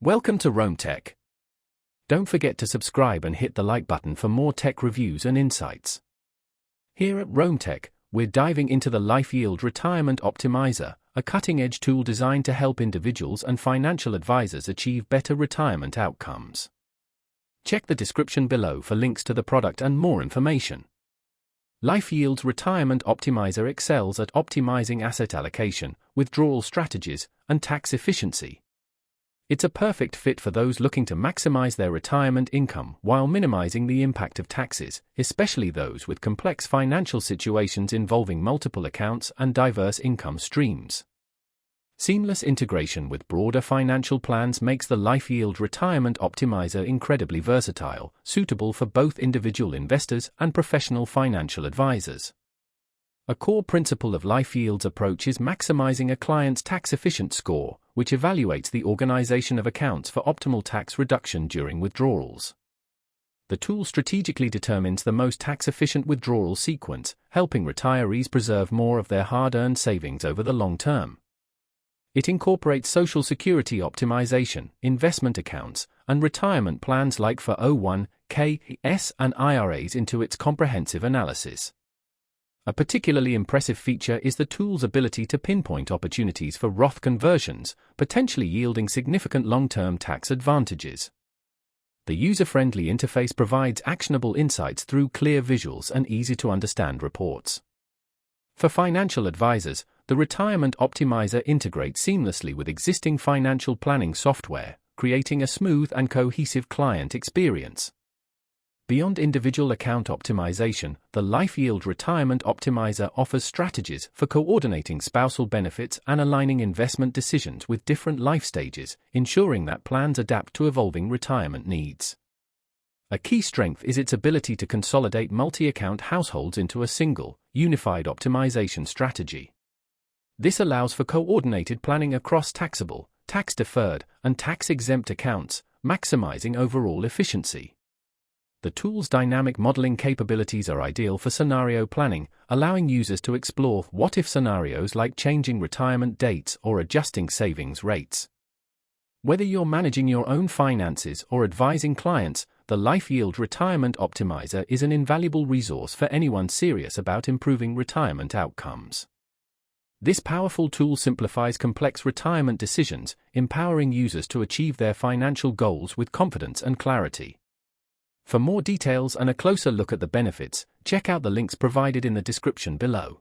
Welcome to Rome Tech. Don't forget to subscribe and hit the like button for more tech reviews and insights. Here at Rome Tech, we're diving into the LifeYield Retirement Optimizer, a cutting-edge tool designed to help individuals and financial advisors achieve better retirement outcomes. Check the description below for links to the product and more information. LifeYield's Retirement Optimizer excels at optimizing asset allocation, withdrawal strategies, and tax efficiency. It's a perfect fit for those looking to maximize their retirement income while minimizing the impact of taxes, especially those with complex financial situations involving multiple accounts and diverse income streams. Seamless integration with broader financial plans makes the LifeYield Retirement Optimizer incredibly versatile, suitable for both individual investors and professional financial advisors. A core principle of LifeYield's approach is maximizing a client's tax-efficient score, which evaluates the organization of accounts for optimal tax reduction during withdrawals. The tool strategically determines the most tax-efficient withdrawal sequence, helping retirees preserve more of their hard-earned savings over the long term. It incorporates Social Security optimization, investment accounts, and retirement plans like 401(k)s and IRAs into its comprehensive analysis. A particularly impressive feature is the tool's ability to pinpoint opportunities for Roth conversions, potentially yielding significant long-term tax advantages. The user-friendly interface provides actionable insights through clear visuals and easy-to-understand reports. For financial advisors, the Retirement Optimizer integrates seamlessly with existing financial planning software, creating a smooth and cohesive client experience. Beyond individual account optimization, the LifeYield Retirement Optimizer offers strategies for coordinating spousal benefits and aligning investment decisions with different life stages, ensuring that plans adapt to evolving retirement needs. A key strength is its ability to consolidate multi-account households into a single, unified optimization strategy. This allows for coordinated planning across taxable, tax-deferred, and tax-exempt accounts, maximizing overall efficiency. The tool's dynamic modeling capabilities are ideal for scenario planning, allowing users to explore what-if scenarios like changing retirement dates or adjusting savings rates. Whether you're managing your own finances or advising clients, the LifeYield Retirement Optimizer is an invaluable resource for anyone serious about improving retirement outcomes. This powerful tool simplifies complex retirement decisions, empowering users to achieve their financial goals with confidence and clarity. For more details and a closer look at the benefits, check out the links provided in the description below.